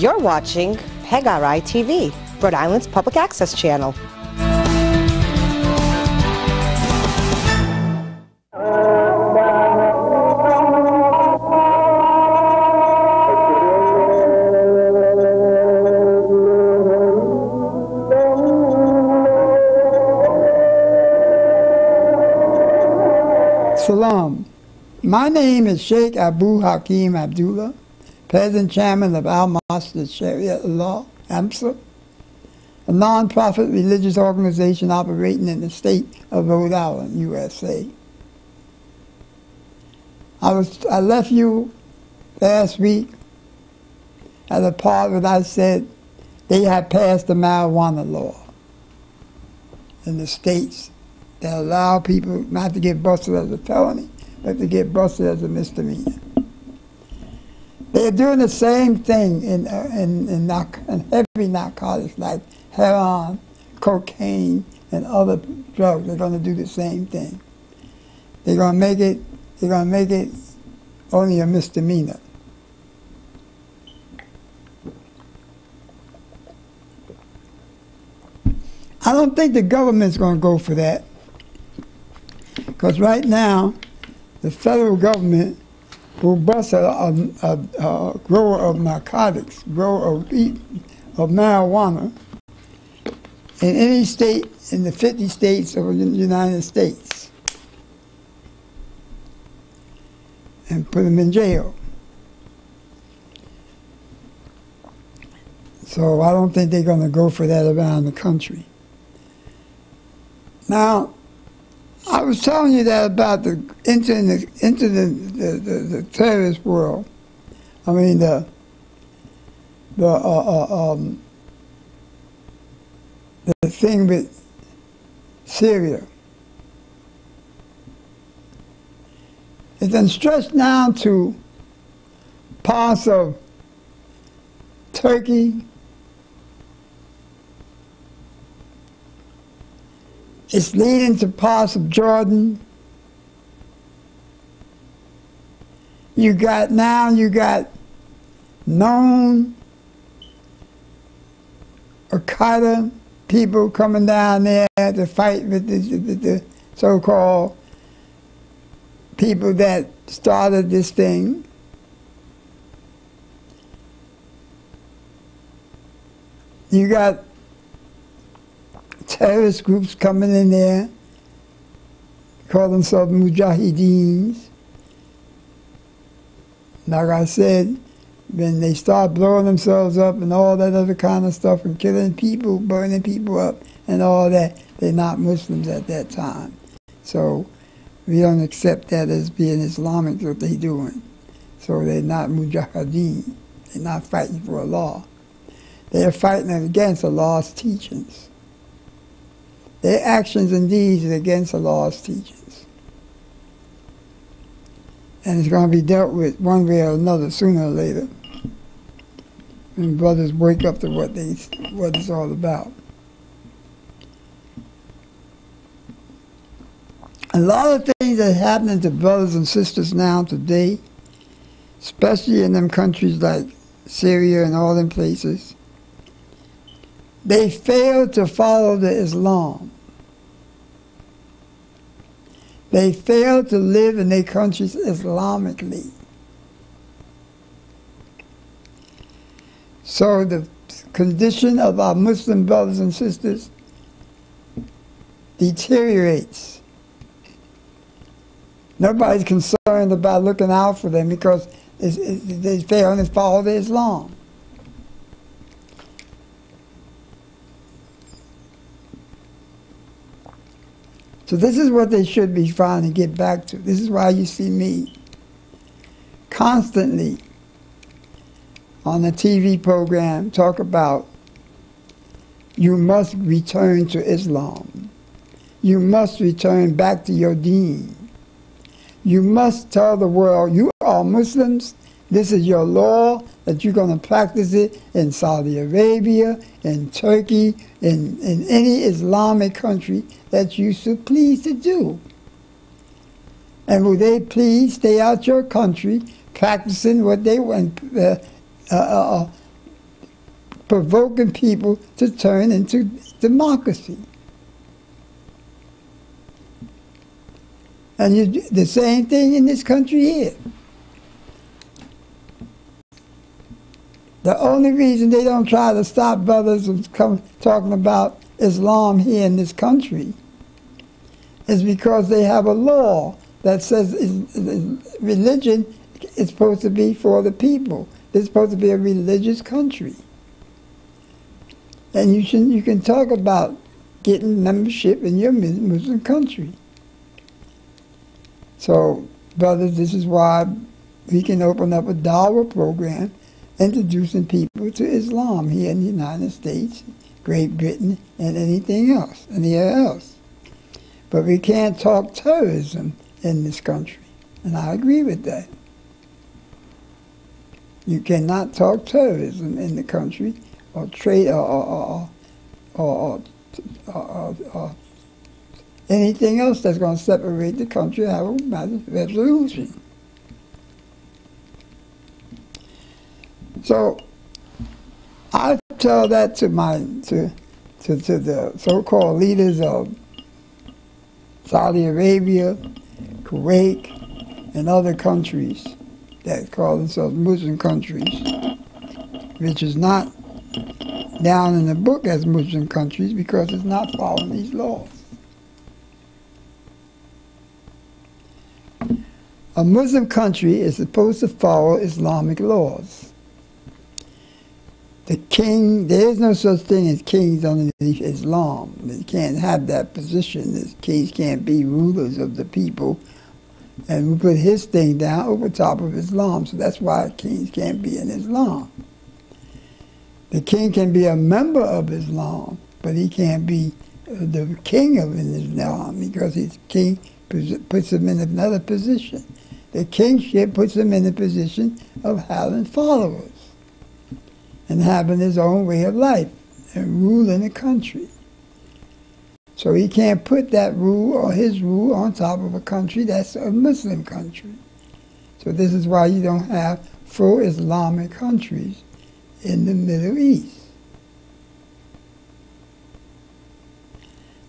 You're watching PEGRI TV, Rhode Island's public access channel. Salam. My name is Sheikh Abu Hakim Abdullah, President Chairman of Al-Masjid Sharia Law, AMSA, a non-profit religious organization operating in the state of Rhode Island, USA. I left you last week at a part where I said they had passed the marijuana law in the states that allow people not to get busted as a felony, but to get busted as a misdemeanor. They're doing the same thing in heavy narcotics like heroin, cocaine, and other drugs. They're going to do the same thing. They're going to make it only a misdemeanor. I don't think the government's going to go for that, because right now the federal government will bust a grower of narcotics, grower of marijuana in any state in the 50 states of the United States and put them in jail. So I don't think they're going to go for that around the country. Now, I was telling you that about the terrorist world. I mean the thing with Syria. It's been stretched down to parts of Turkey. It's leading to parts of Jordan. You got known Al-Qaeda people coming down there to fight with the so-called people that started this thing. You got terrorist groups coming in there, call themselves Mujahideens. Like I said, when they start blowing themselves up and all that other kind of stuff and killing people, burning people up and all that, they're not Muslims at that time. So we don't accept that as being Islamic, what they're doing. So they're not Mujahideen. They're not fighting for Allah. They're fighting against Allah's teachings. Their actions and deeds are against Allah's teachings. And it's going to be dealt with one way or another, sooner or later. And brothers wake up to what it's all about. A lot of things that are happening to brothers and sisters now today, especially in them countries like Syria and all them places, they fail to follow the Islam. They fail to live in their countries Islamically. So the condition of our Muslim brothers and sisters deteriorates. Nobody's concerned about looking out for them because they fail to follow the Islam. So this is what they should be trying to get back to. This is why you see me constantly on the TV program talk about you must return to Islam. You must return back to your deen. You must tell the world you are Muslims. This is your law, that you're going to practice it in Saudi Arabia, in Turkey, in any Islamic country that you so pleased to do. And will they please stay out your country practicing what they want, provoking people to turn into democracy. And you do the same thing in this country here. The only reason they don't try to stop brothers from talking about Islam here in this country is because they have a law that says religion is supposed to be for the people. It's supposed to be a religious country. And you can talk about getting membership in your Muslim country. So, brothers, this is why we can open up a Dawah program introducing people to Islam here in the United States, Great Britain, and anything else, anywhere else. But we can't talk terrorism in this country, and I agree with that. You cannot talk terrorism in the country, or trade, or anything else that's going to separate the country and have a resolution. So I tell that to the so-called leaders of Saudi Arabia, Kuwait, and other countries that call themselves Muslim countries, which is not down in the book as Muslim countries because it's not following these laws. A Muslim country is supposed to follow Islamic laws. The king, there is no such thing as kings underneath Islam. They can't have that position. The kings can't be rulers of the people. And we put his thing down over top of Islam. So that's why kings can't be in Islam. The king can be a member of Islam, but he can't be the king of Islam because his king puts him in another position. The kingship puts him in a position of having followers and having his own way of life and ruling the country. So he can't put that rule or his rule on top of a country that's a Muslim country. So this is why you don't have full Islamic countries in the Middle East.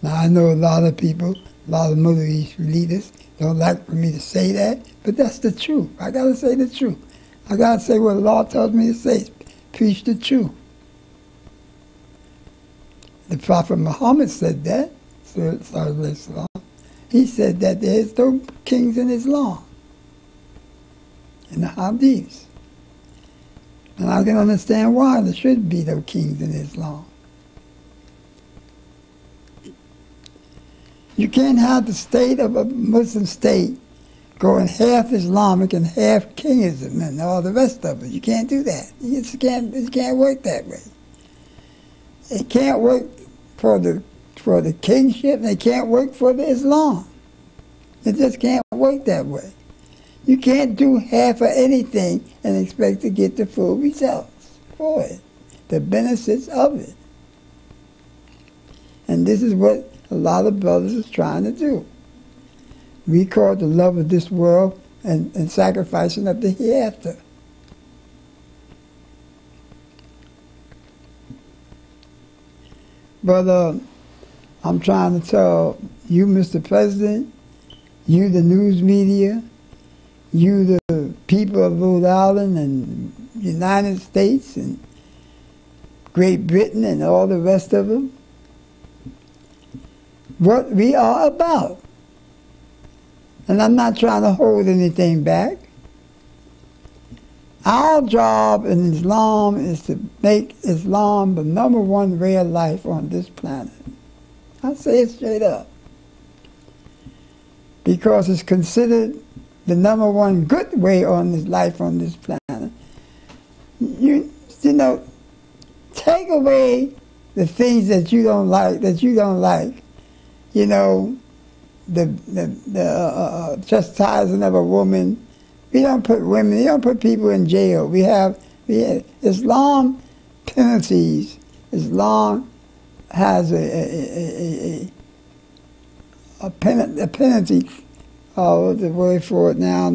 Now I know a lot of people, a lot of Middle East leaders don't like for me to say that, but that's the truth. I gotta say the truth. I gotta say what the law tells me to say. Preach the truth. The Prophet Muhammad said that. He said that there is no kings in Islam, in the Hadiths. And I can understand why there should be no kings in Islam. You can't have the state of a Muslim state going half Islamic and half kingism and all the rest of it. You can't do that. It can't work that way. It can't work for the kingship, and it can't work for the Islam. It just can't work that way. You can't do half of anything and expect to get the full results for it, the benefits of it. And this is what a lot of brothers is trying to do. We call it the love of this world and sacrificing of the hereafter. But I'm trying to tell you, Mr. President, you, the news media, you, the people of Rhode Island and United States and Great Britain and all the rest of them, what we are about. And I'm not trying to hold anything back. Our job in Islam is to make Islam the #1 way of life on this planet. I say it straight up. Because it's considered the #1 good way on this life on this planet. You know, take away the things that you don't like, you know, the chastising of a woman. We don't put people in jail. We have Islam penalties. Islam has a penalty. What's the word for it now?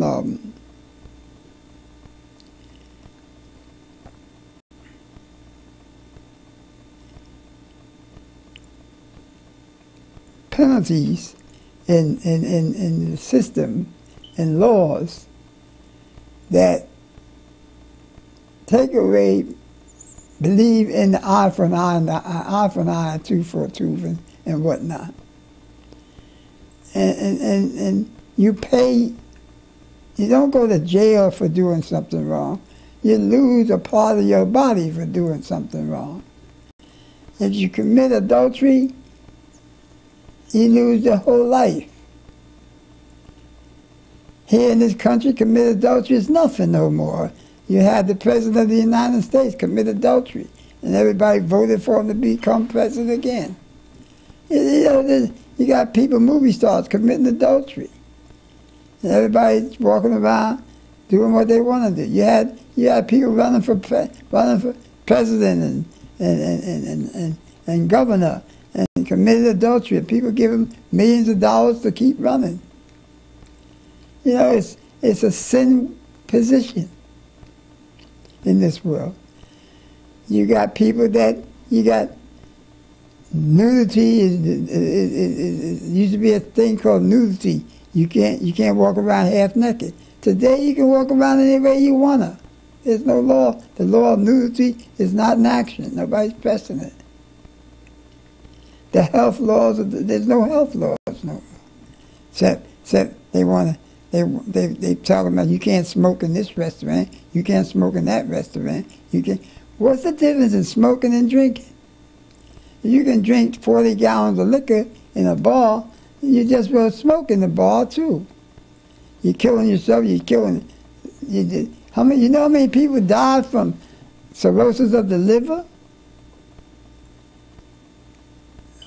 penalties in the system and laws that take away, believe in the eye for an eye, and the eye for an eye, and tooth for a tooth, and whatnot. And you pay, you don't go to jail for doing something wrong. You lose a part of your body for doing something wrong. If you commit adultery, you lose your whole life. Here in this country, commit adultery is nothing no more. You had the President of the United States commit adultery, and everybody voted for him to become president again. You got people, movie stars, committing adultery. And everybody's walking around doing what they want to do. You had people running for president and governor and committed adultery. People give them millions of dollars to keep running. You know, it's a sin position in this world. You got people that, you got nudity, it used to be a thing called nudity. You can't walk around half naked. Today you can walk around any way you want to. There's no law. The law of nudity is not in action. Nobody's pressing it. The health laws, there's no health laws no more. Except they want to, they talking about you can't smoke in this restaurant, you can't smoke in that restaurant. You can. What's the difference in smoking and drinking? You can drink 40 gallons of liquor in a bar, you just will smoke in the bar too. You're killing yourself, you're killing, you know how many people died from cirrhosis of the liver?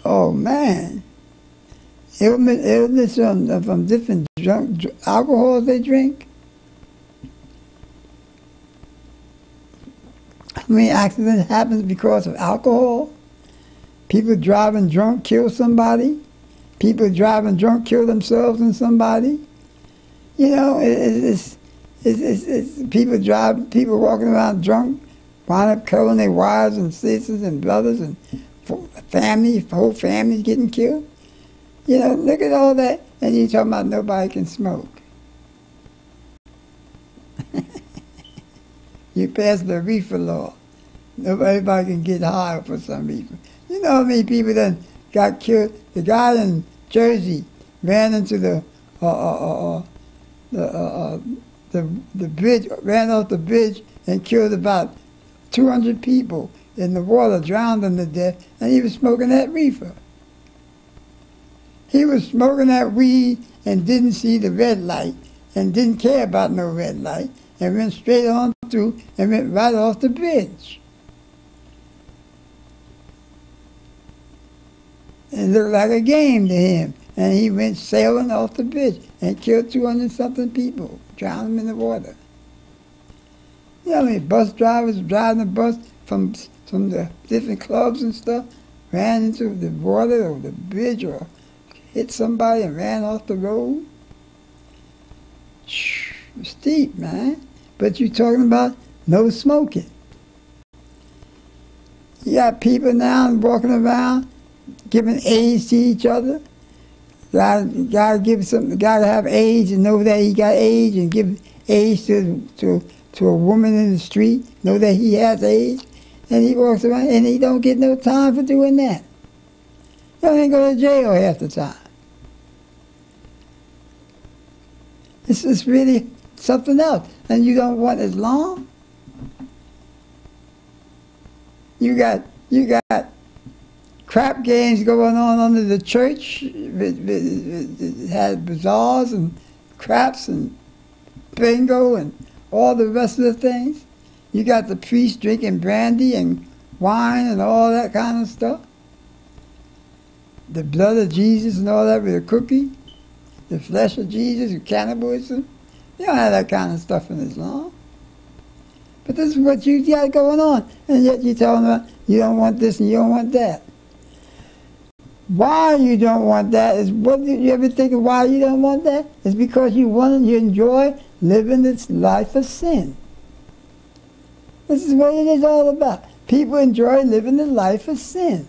Oh man. Illness from different alcohols they drink. How many accidents happen because of alcohol? People driving drunk kill somebody. People driving drunk kill themselves and somebody. You know, it's people walking around drunk, wind up killing their wives and sisters and brothers and whole families getting killed. You know, look at all that, and you're talking about nobody can smoke. You passed the reefer law. Everybody can get high for some reason. You know how many people that got killed? The guy in Jersey ran into the bridge, ran off the bridge and killed about 200 people in the water, drowned them to death, and he was smoking that reefer. He was smoking that weed and didn't see the red light and didn't care about no red light and went straight on through and went right off the bridge. It looked like a game to him. And he went sailing off the bridge and killed 200-something people, drowned them in the water. You know how many bus drivers driving the bus from the different clubs and stuff, ran into the water or the bridge or hit somebody and ran off the road? It's steep, man. But you're talking about no smoking. You got people now walking around giving AIDS to each other. Gotta have AIDS and know that he got AIDS and give AIDS to a woman in the street, know that he has AIDS, and he walks around and he don't get no time for doing that. He don't even go to jail half the time. It's just really something else. And you don't want Islam? You got crap games going on under the church. It had bazaars and craps and bingo and all the rest of the things. You got the priests drinking brandy and wine and all that kind of stuff. The blood of Jesus and all that with a cookie. The flesh of Jesus and cannibalism. You don't have that kind of stuff in Islam. But this is what you got going on. And yet you're telling them you don't want this and you don't want that. Why you don't want that is, what do you ever think of why you don't want that? It's because you enjoy living this life of sin. This is what it is all about. People enjoy living the life of sin.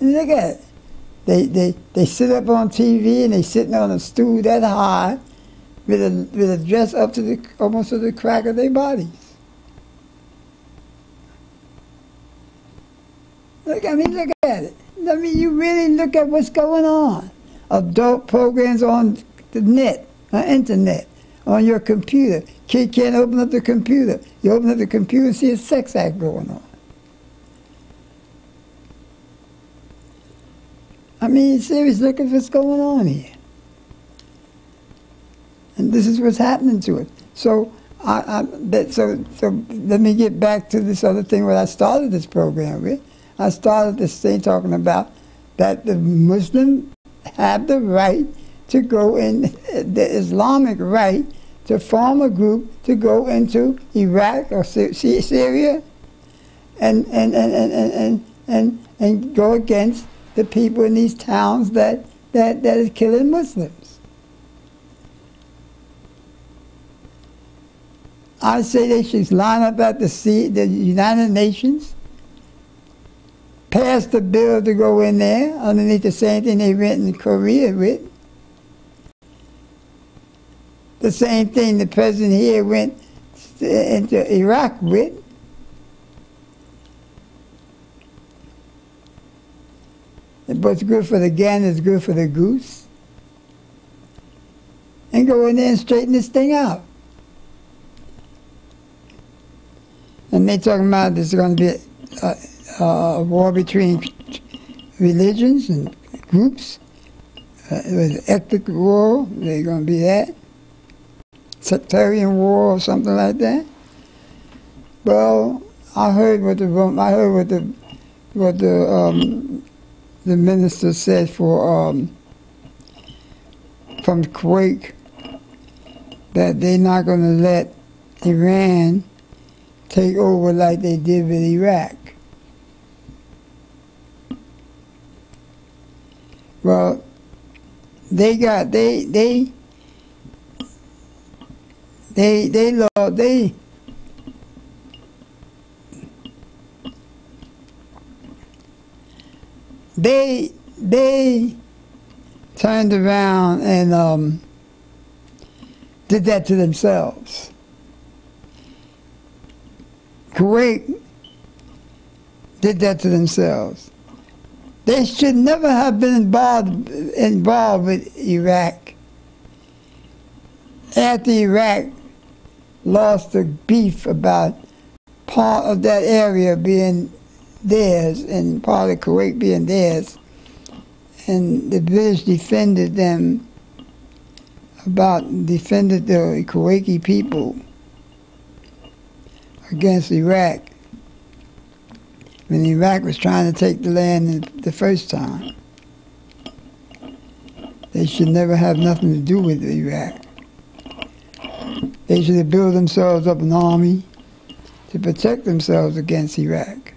Look at it. They sit up on TV and they sitting on a stool that high with a dress up to the almost to the crack of their bodies. Look at it. I mean, you really look at what's going on. Adult programs on the net, on internet, on your computer. Kid can't open up the computer. You open up the computer and see a sex act going on. I mean, seriously, look at what's going on here. And this is what's happening to it. So, so let me get back to this other thing what I started this program with. I started this thing talking about that the Muslims have the right to go in, the Islamic right to form a group to go into Iraq or Syria and go against the people in these towns that is killing Muslims. I say they should line up at the United Nations, pass the bill to go in there underneath the same thing they went in Korea with. The same thing the president here went into Iraq with. What's good for the gander is good for the goose. And go in there and straighten this thing out. And they talking about there's going to be a war between religions and groups. It was an ethnic war. They're going to be that. Sectarian war or something like that. Well, I heard what the minister said from Kuwait, that they're not going to let Iran take over like they did with Iraq. Well, they turned around and did that to themselves. Kuwait did that to themselves. They should never have been involved with Iraq. After Iraq lost the beef about part of that area being theirs and part of Kuwait being theirs, and the British defended the Kuwaiti people against Iraq when Iraq was trying to take the land the first time. They should never have nothing to do with Iraq. They should have built themselves up an army to protect themselves against Iraq.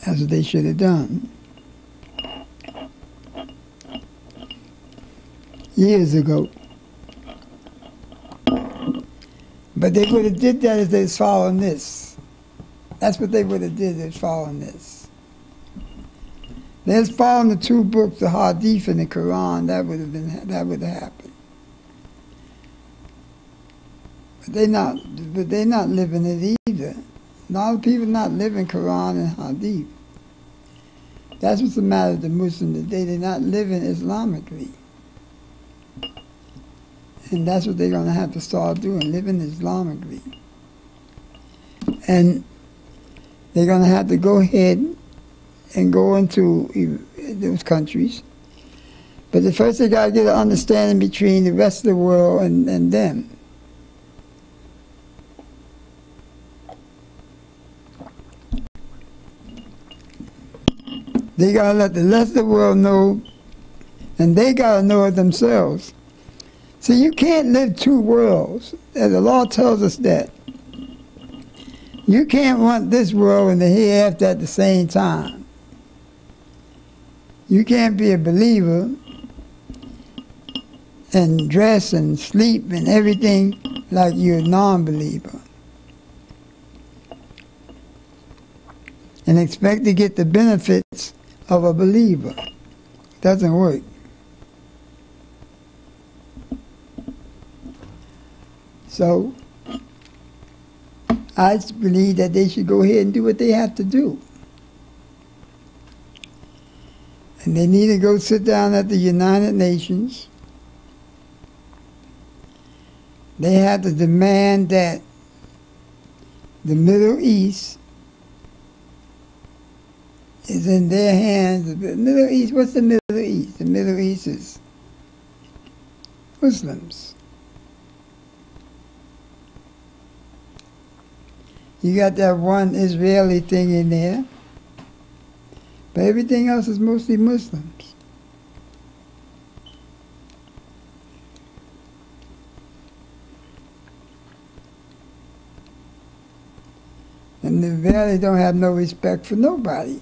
That's what they should have done. Years ago. But they would have did that if they was following this. That's what they would have did if they was following this. They was following the two books, the Hadith and the Quran, that would have happened. But they're not living it either. A lot of people not living Quran and Hadith. That's what's the matter with the Muslims today. They're not living Islamically. And that's what they're going to have to start doing, living Islamically. And they're going to have to go ahead and go into those countries. But the first they got to get an understanding between the rest of the world and them. They got to let the rest of the world know, and they got to know it themselves. So you can't live two worlds, as the law tells us that. You can't want this world and the hereafter at the same time. You can't be a believer and dress and sleep and everything like you're a non-believer. and expect to get the benefits of a believer. Doesn't work. So, I believe that they should go ahead and do what they have to do. And they need to go sit down at the United Nations. They have to demand that the Middle East is in their hands. The Middle East, what's the Middle East? The Middle East is Muslims. You got that one Israeli thing in there, but everything else is mostly Muslims. And they really don't have no respect for nobody.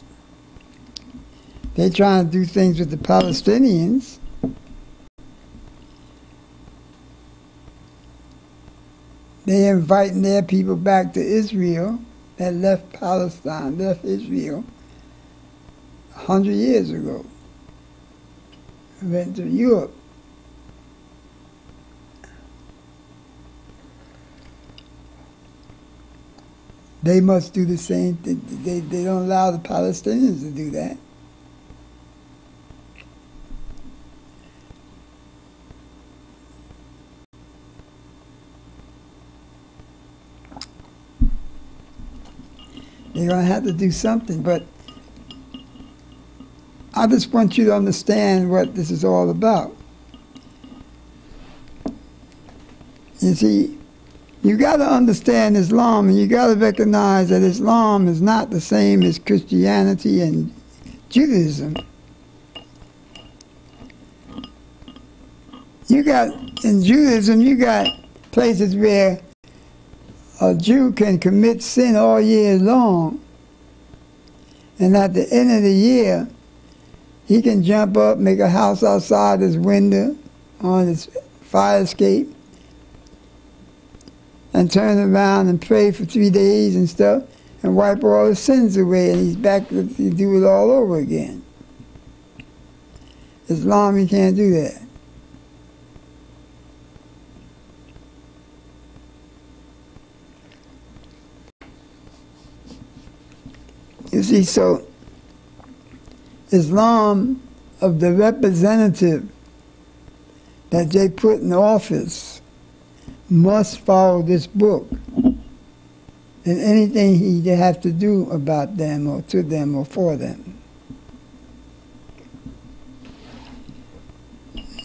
They're trying to do things with the Palestinians. They're inviting their people back to Israel that left Palestine, left Israel 100 years ago. Went to Europe. They must do the same thing. They don't allow the Palestinians to do that. They're going to have to do something, but I just want you to understand what this is all about. You see, you got to understand Islam, and you got to recognize that Islam is not the same as Christianity and Judaism. In Judaism, you got places where a Jew can commit sin all year long, and at the end of the year, he can jump up, make a house outside his window on his fire escape, and turn around and pray for 3 days and stuff, and wipe all his sins away, and he's back to do it all over again. Islam, you can't do that. You see, so Islam, of the representative that they put in office, must follow this book. And anything he have to do about them or to them or for them.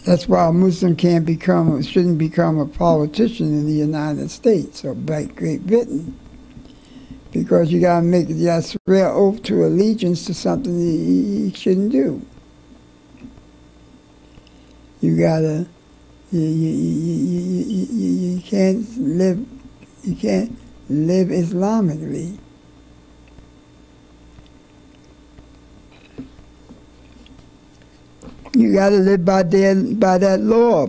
That's why a Muslim can't become, or shouldn't become a politician in the United States or Great Britain. Because you got to make a swear oath to allegiance to something he shouldn't do. You gotta, you can't live Islamically. You got to live by that law.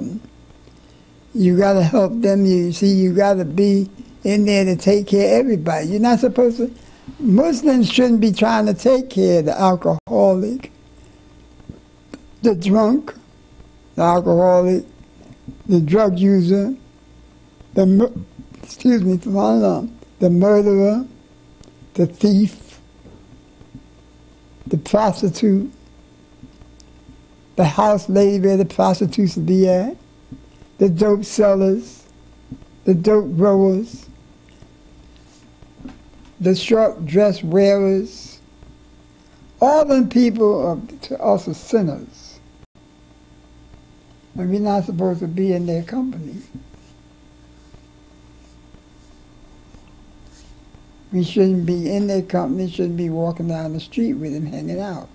You got to help them. You see, you got to be in there to take care of everybody. You're not supposed to. Muslims shouldn't be trying to take care of the alcoholic, the drunk, the alcoholic, the drug user, the murderer, the thief, the prostitute, the house lady where the prostitutes be at, the dope sellers, the dope growers, the short dress wearers. All them people are to us are sinners. And we're not supposed to be in their company. We shouldn't be in their company, shouldn't be walking down the street with them hanging out.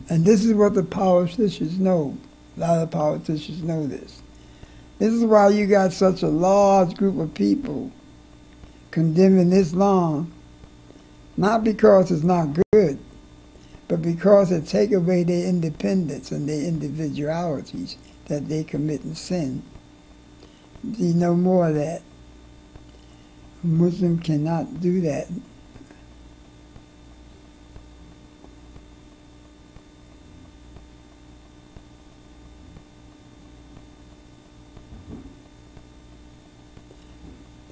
And this is what the politicians know. A lot of politicians know this. This is why you got such a large group of people condemning Islam, not because it's not good, but because it takes away their independence and their individualities that they commit in sin. see no more of that. A Muslim cannot do that.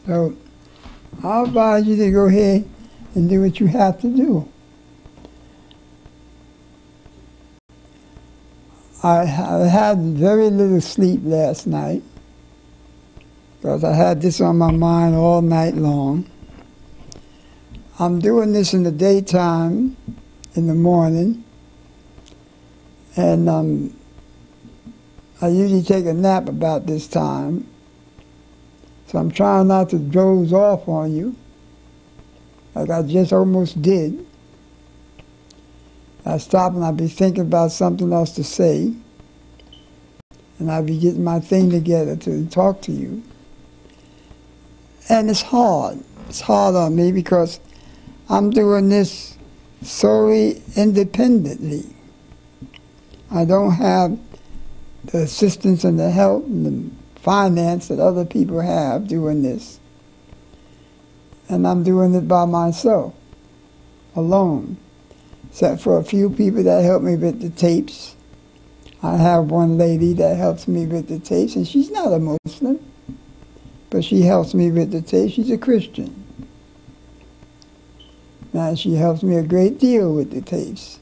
So I'll advise you to go ahead and do what you have to do. I had very little sleep last night because I had this on my mind all night long. I'm doing this in the daytime, in the morning, and I usually take a nap about this time. So I'm trying not to doze off on you, like I just almost did. I stop and I'll be thinking about something else to say, and I'll be getting my thing together to talk to you. And it's hard. It's hard on me because I'm doing this solely independently. I don't have the assistance and the help and the finance that other people have doing this. And I'm doing it by myself, alone, except for a few people that help me with the tapes. I have one lady that helps me with the tapes, and she's not a Muslim, but she helps me with the tapes. She's a Christian. Now, she helps me a great deal with the tapes.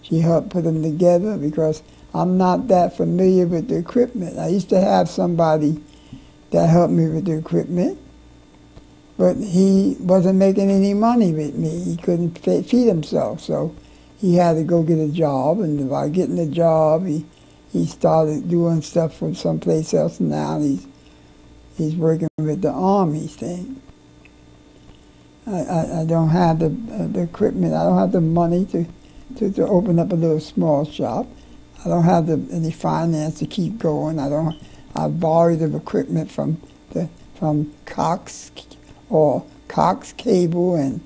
She helped put them together because I'm not that familiar with the equipment. I used to have somebody that helped me with the equipment, but he wasn't making any money with me. He couldn't feed himself, so he had to go get a job, and by getting a job, he started doing stuff from someplace else, and now he's working with the Army thing. I don't have the equipment. I don't have the money to open up a little small shop. I don't have any finance to keep going. I borrowed the equipment from Cox or Cox Cable, and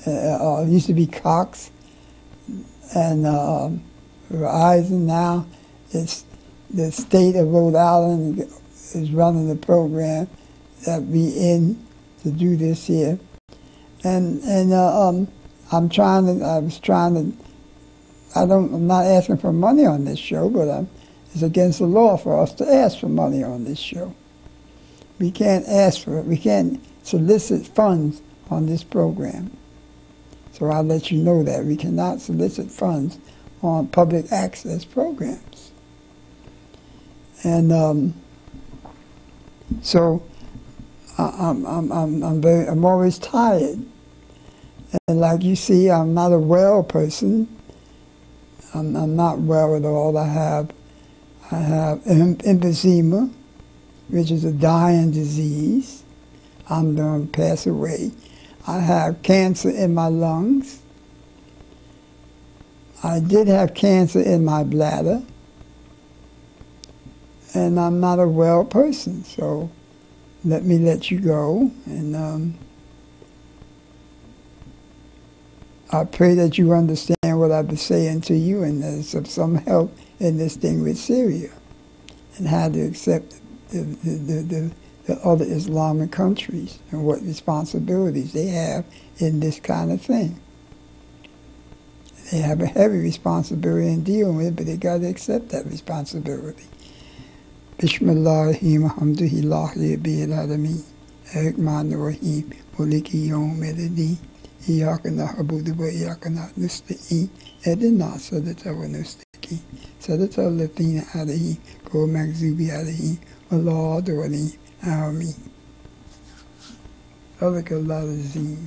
it used to be Cox, and Verizon. Now it's the state of Rhode Island is running the program that we in to do this here, and I'm not asking for money on this show, but it's against the law for us to ask for money on this show. We can't ask for it. We can't solicit funds on this program. So I'll let you know that. We cannot solicit funds on public access programs. And so I'm always tired. And like you see, I'm not a well person. I'm not well at all. I have emphysema, which is a dying disease. I'm going to pass away. I have cancer in my lungs. I did have cancer in my bladder. And I'm not a well person, so let me let you go. And I pray that you understand what I've been saying to you, and there's some help in this thing with Syria and how to accept the other Islamic countries and what responsibilities they have in this kind of thing. They have a heavy responsibility in dealing with it, but they got to accept that responsibility. Bismillahirrahmanirrahim, alhamdulillahi rabbil alameen, ar-Rahmanir Rahim, maliki yawmiddin, iyyaka na'budu wa iyyaka nasta'in, ihdina as-siratal mustaqim, siratal ladzina an'amta alaihim, ghayril maghdubi alaihim waladdallin. Amin. Sadaqallahu al-Azim.